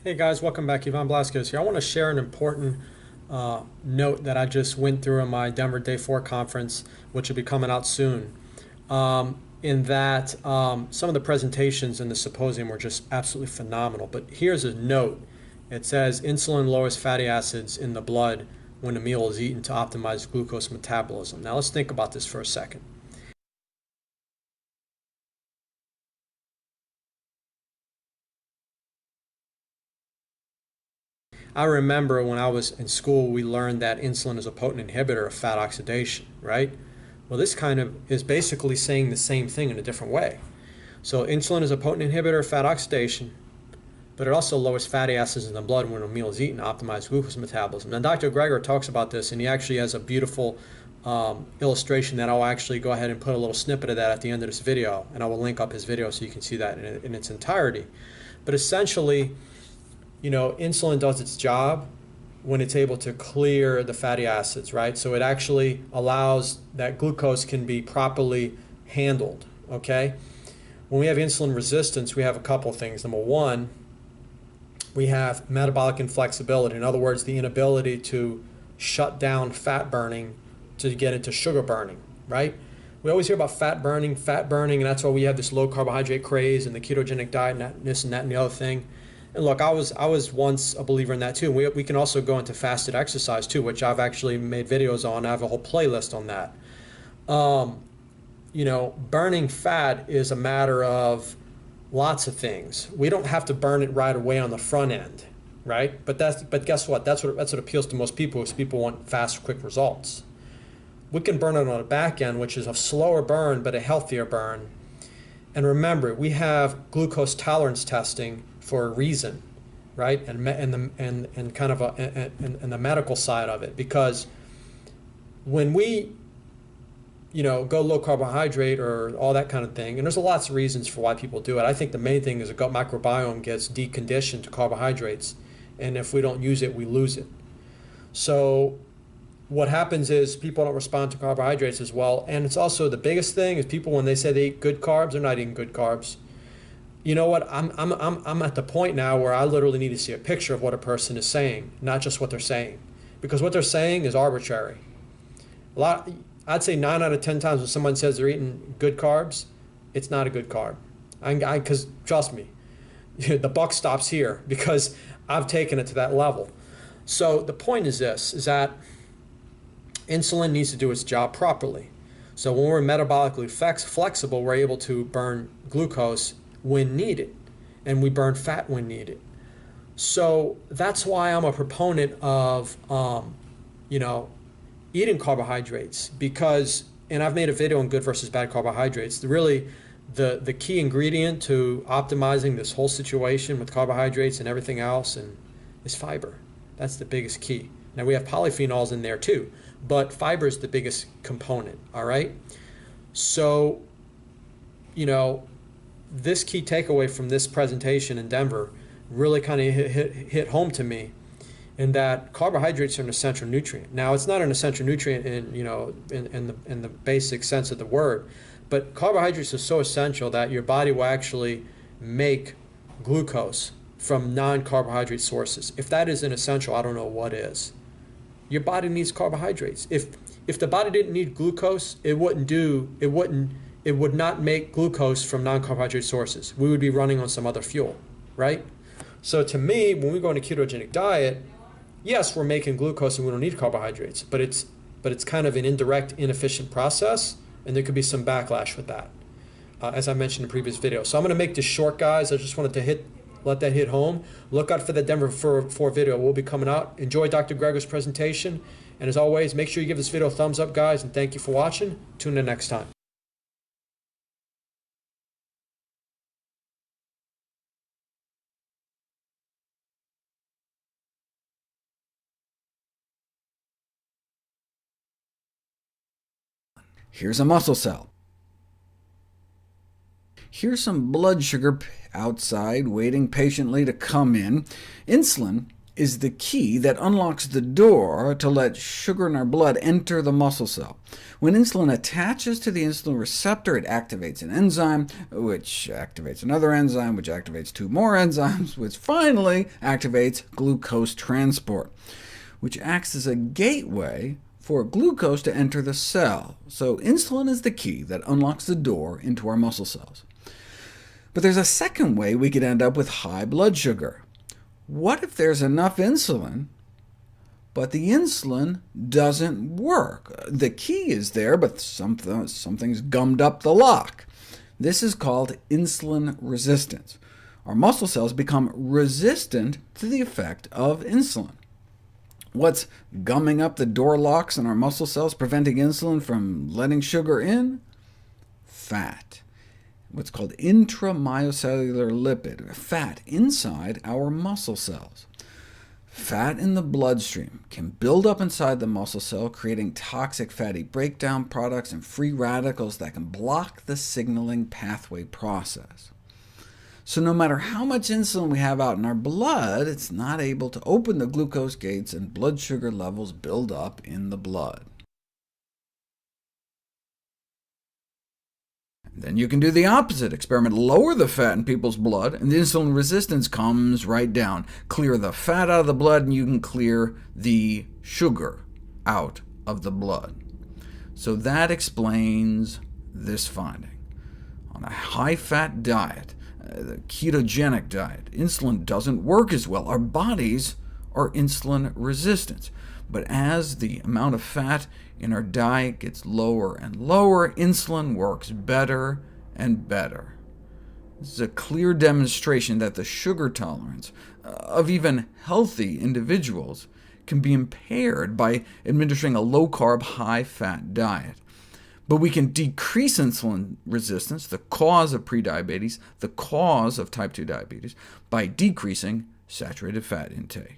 Hey guys, welcome back. Ivan Blasquez here. I want to share an important note that I just went through in my Denver Day 4 conference, which will be coming out soon. In that some of the presentations in the symposium were just absolutely phenomenal. But here's a note. It says insulin lowers fatty acids in the blood when a meal is eaten to optimize glucose metabolism. Now let's think about this for a second. I remember when I was in school, we learned that insulin is a potent inhibitor of fat oxidation, right? Well, this kind of is basically saying the same thing in a different way. So insulin is a potent inhibitor of fat oxidation, but it also lowers fatty acids in the blood when a meal is eaten to optimize glucose metabolism. Now, Dr. Greger talks about this, and he actually has a beautiful illustration that I'll actually go ahead and put a little snippet of that at the end of this video, and I will link up his video so you can see that in its entirety. But essentially, insulin does its job when it's able to clear the fatty acids, right? So it actually allows that glucose can be properly handled, okay? When we have insulin resistance, we have a couple things. Number one, we have metabolic inflexibility. In other words, the inability to shut down fat burning to get into sugar burning, right? We always hear about fat burning, and that's why we have this low carbohydrate craze and the ketogenic diet and this and that and the other thing. And look, I was once a believer in that too. We can also go into fasted exercise too, which I've actually made videos on. I have a whole playlist on that. Burning fat is a matter of lots of things. We don't have to burn it right away on the front end, right? But guess what? That's what appeals to most people, is people want fast, quick results. We can burn it on the back end, which is a slower burn but a healthier burn. And remember, we have glucose tolerance testing for a reason, right? And kind of and the medical side of it, because when we go low carbohydrate or all that kind of thing, and there's lots of reasons for why people do it. I think the main thing is the gut microbiome gets deconditioned to carbohydrates, and if we don't use it, we lose it. So what happens is people don't respond to carbohydrates as well. And it's also, the biggest thing is, people, when they say they eat good carbs, they're not eating good carbs. You know what? I'm at the point now where I literally need to see a picture of what a person is saying, not just what they're saying, because what they're saying is arbitrary. I'd say 9 out of 10 times when someone says they're eating good carbs, it's not a good carb. Because trust me, the buck stops here, because I've taken it to that level. So the point is this: is that insulin needs to do its job properly. So when we're metabolically flexible, we're able to burn glucose when needed, and we burn fat when needed. So that's why I'm a proponent of eating carbohydrates, because, and I've made a video on good versus bad carbohydrates. The key ingredient to optimizing this whole situation with carbohydrates and everything else is fiber. That's the biggest key. Now, we have polyphenols in there too, but fiber is the biggest component, all right? So, this key takeaway from this presentation in Denver really kind of hit home to me, in that carbohydrates are an essential nutrient. Now, it's not an essential nutrient in the basic sense of the word, but carbohydrates are so essential that your body will actually make glucose from non-carbohydrate sources. If that isn't essential, I don't know what is. Your body needs carbohydrates. If the body didn't need glucose, it would not make glucose from non-carbohydrate sources. We would be running on some other fuel, right? So to me, when we go on a ketogenic diet, yes, we're making glucose and we don't need carbohydrates, but it's kind of an indirect, inefficient process, and there could be some backlash with that, as I mentioned in previous videos. So I'm going to make this short, guys. I just wanted to let that hit home. Look out for the Denver 4 video. We'll be coming out. Enjoy Dr. Greger's presentation, and as always, make sure you give this video a thumbs up, guys, and thank you for watching. Tune in next time. Here's a muscle cell. Here's some blood sugar outside waiting patiently to come in. Insulin is the key that unlocks the door to let sugar in our blood enter the muscle cell. When insulin attaches to the insulin receptor, it activates an enzyme, which activates another enzyme, which activates two more enzymes, which finally activates glucose transport, which acts as a gateway for glucose to enter the cell. So insulin is the key that unlocks the door into our muscle cells. But there's a second way we could end up with high blood sugar. What if there's enough insulin, but the insulin doesn't work? The key is there, but something's gummed up the lock. This is called insulin resistance. Our muscle cells become resistant to the effect of insulin. What's gumming up the door locks in our muscle cells, preventing insulin from letting sugar in? Fat. What's called intramyocellular lipid, fat inside our muscle cells. Fat in the bloodstream can build up inside the muscle cell, creating toxic fatty breakdown products and free radicals that can block the signaling pathway process. So no matter how much insulin we have out in our blood, it's not able to open the glucose gates, and blood sugar levels build up in the blood. Then you can do the opposite experiment. Lower the fat in people's blood, and the insulin resistance comes right down. Clear the fat out of the blood, and you can clear the sugar out of the blood. So that explains this finding. On a high-fat diet, the ketogenic diet, insulin doesn't work as well. Our bodies are insulin resistant. But as the amount of fat in our diet gets lower and lower, insulin works better and better. This is a clear demonstration that the sugar tolerance of even healthy individuals can be impaired by administering a low-carb, high-fat diet. But we can decrease insulin resistance, the cause of prediabetes, the cause of type 2 diabetes, by decreasing saturated fat intake.